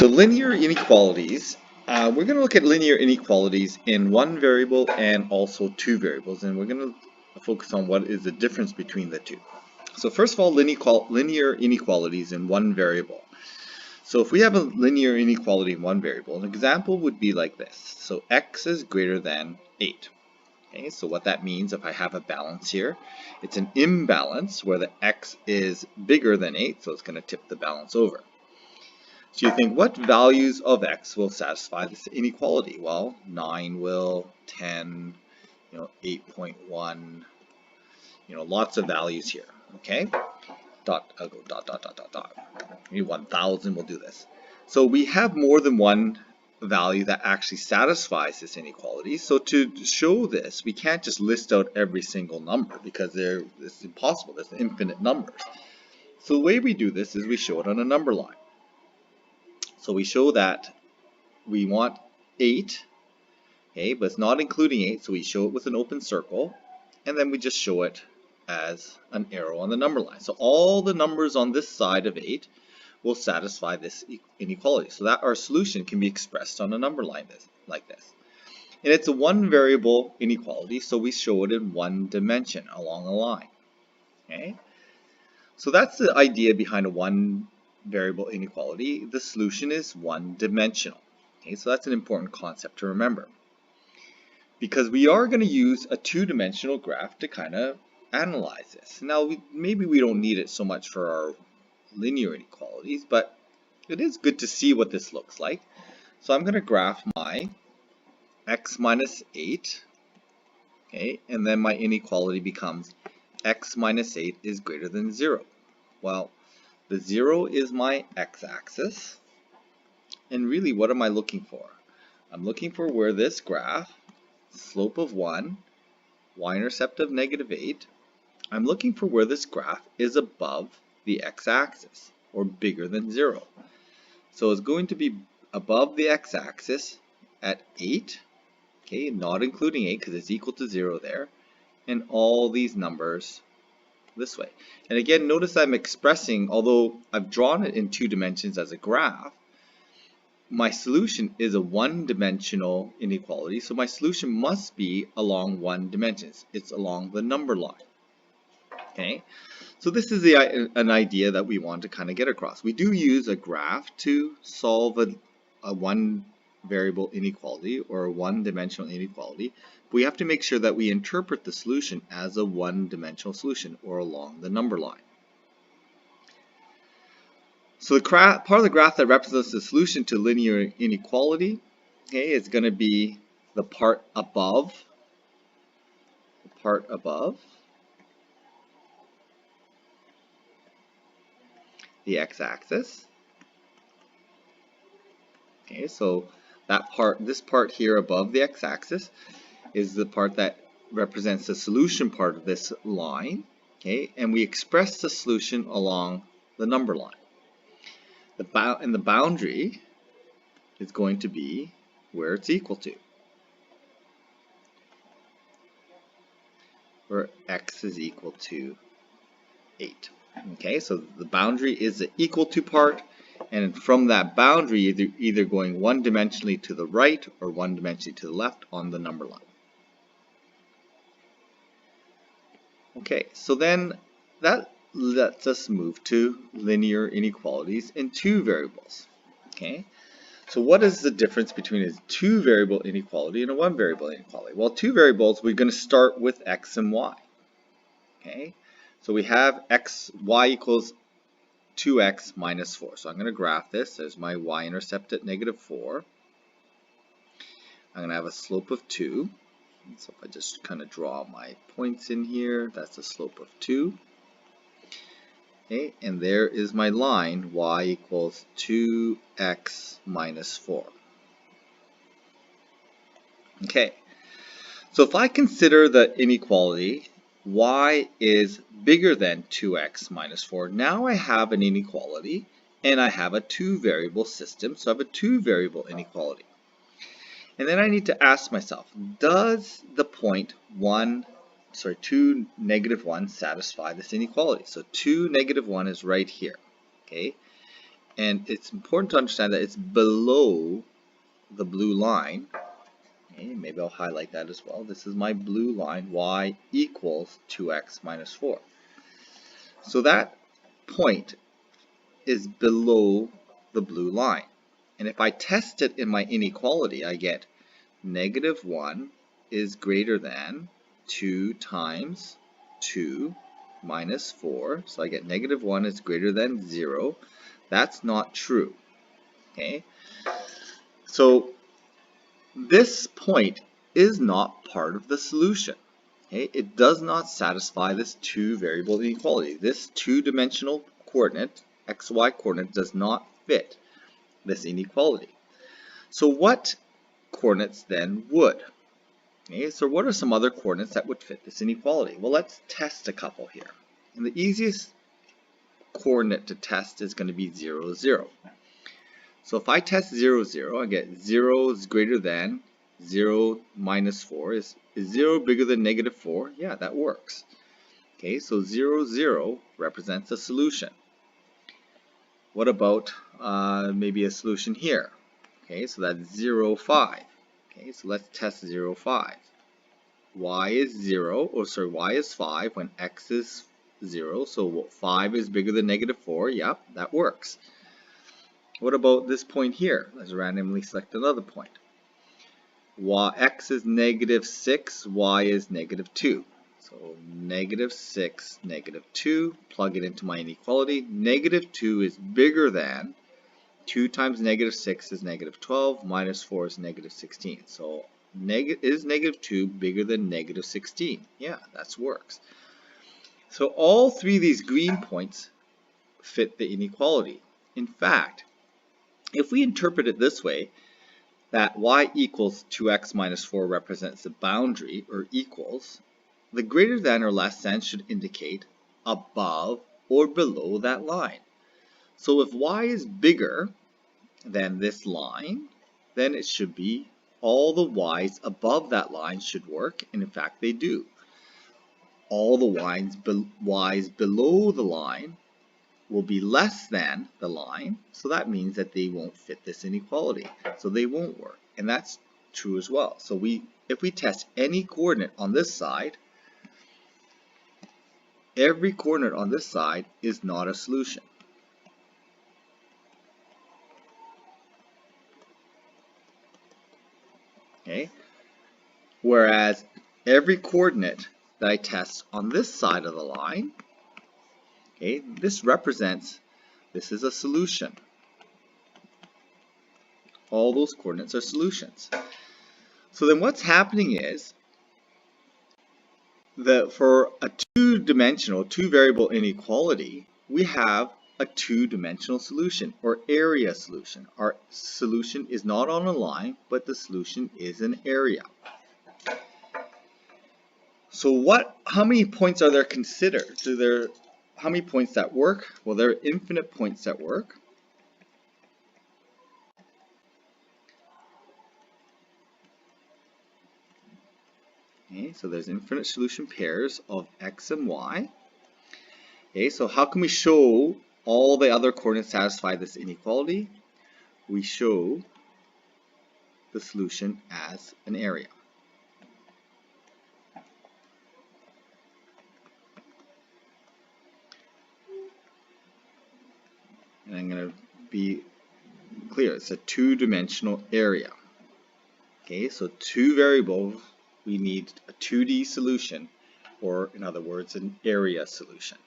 So linear inequalities, we're going to look at linear inequalities in one variable and also two variables, and we're going to focus on what is the difference between the two. So first of all, linear inequalities in one variable. So if we have a linear inequality in one variable, an example would be like this. So x is greater than 8. Okay, so what that means, if I have a balance here, it's an imbalance where the x is bigger than 8, so it's going to tip the balance over. So you think, what values of x will satisfy this inequality? Well, 9 will, 10, 8.1, lots of values here, okay? I'll go dot. Maybe 1,000 will do this. So we have more than one value that actually satisfies this inequality. So to show this, we can't just list out every single number because it's impossible. There's infinite numbers. So the way we do this is we show it on a number line. So we show that we want 8, okay, but it's not including 8, so we show it with an open circle, and then we just show it as an arrow on the number line. So all the numbers on this side of 8 will satisfy this inequality, so that our solution can be expressed on a number line like this. And it's a one variable inequality, so we show it in one dimension along a line. Okay, so that's the idea behind a one variable inequality. The solution is one dimensional. Okay, so that's an important concept to remember, because we are going to use a two-dimensional graph to kind of analyze this. Now, maybe we don't need it so much for our linear inequalities, but it is good to see what this looks like. So I'm going to graph my x minus 8, okay, and then my inequality becomes x minus 8 is greater than 0. Well, the 0 is my x-axis, and really what am I looking for? I'm looking for where this graph, slope of 1, y-intercept of -8, I'm looking for where this graph is above the x-axis, or bigger than 0. So it's going to be above the x-axis at 8, okay, not including 8 because it's equal to 0 there, and all these numbers this way. And again, notice I'm expressing, although I've drawn it in two dimensions as a graph, my solution is a one-dimensional inequality, so my solution must be along one dimension. It's along the number line. Okay, so this is an idea that we want to kind of get across. We do use a graph to solve a one variable inequality or a one-dimensional inequality. We have to make sure that we interpret the solution as a one-dimensional solution or along the number line. So the part of the graph that represents the solution to linear inequality, okay, is going to be the part above the x-axis. Okay, so that part, this part here above the x-axis, is the part that represents the solution part of this line. Okay, and we express the solution along the number line. And the boundary is going to be where it's equal to, where x is equal to 8. Okay, so the boundary is the equal to part, and from that boundary, either going one-dimensionally to the right or one-dimensionally to the left on the number line. Okay, so then that lets us move to linear inequalities in two variables. Okay, so what is the difference between a two variable inequality and a one variable inequality? Well, two variables, we're going to start with x and y. Okay, so we have y equals 2x minus 4. So I'm going to graph this. There's my y-intercept at -4. I'm going to have a slope of 2. So if I just kind of draw my points in here, that's the slope of 2. Okay, and there is my line, y equals 2x minus 4. Okay, so if I consider the inequality y is bigger than 2x minus 4, now I have an inequality and I have a two variable system, so I have a two variable inequality. And then I need to ask myself, does the point 2, -1 satisfy this inequality? So 2, -1 is right here, okay? and it's important to understand that it's below the blue line. Okay, maybe I'll highlight that as well. This is my blue line, y equals 2x minus 4. So that point is below the blue line. And if I test it in my inequality, I get -1 is greater than 2 times 2 minus 4. So I get -1 is greater than 0. That's not true. Okay? So this point is not part of the solution. Okay? It does not satisfy this two-variable inequality. This two-dimensional coordinate, xy coordinate, does not fit this inequality. So what coordinates then would? Okay, so what are some other coordinates that would fit this inequality? Well, let's test a couple here. And the easiest coordinate to test is going to be 0, 0. So if I test 0, 0, I get 0 is greater than 0 minus 4. Is 0 bigger than -4? Yeah, that works. Okay, so 0, 0 represents a solution. What about maybe a solution here? Okay, so that's 0, 5. Okay, so let's test 0, 5. Y is 0, or sorry, y is 5 when x is 0, so 5 is bigger than -4. Yep, that works. What about this point here? Let's randomly select another point. X is -6, y is -2. So -6, -2, plug it into my inequality. -2 is bigger than 2 times -6 is -12, minus 4 is -16. So is -2 bigger than -16? Yeah, that works. So all three of these green points fit the inequality. In fact, if we interpret it this way, that y equals 2x minus 4 represents the boundary, or equals, the greater than or less than should indicate above or below that line. So if y is bigger than this line, then it should be all the y's above that line should work, and in fact they do. All the y's below the line will be less than the line, so that means that they won't fit this inequality, so they won't work, and that's true as well. So if we test any coordinate on this side, every coordinate on this side is not a solution. Okay? Whereas every coordinate that I test on this side of the line, okay, this is a solution. All those coordinates are solutions. So then what's happening is that for a two-dimensional, two-variable inequality, we have a two-dimensional solution, or area solution. Our solution is not on a line, but the solution is an area. So how many points are there considered? How many points that work? Well, there are infinite points that work. Okay, so there's infinite solution pairs of x and y. Okay, so how can we show all the other coordinates satisfy this inequality? We show the solution as an area. And I'm going to be clear, it's a two-dimensional area. Okay, so two variables, we need a 2D solution, or in other words, an area solution.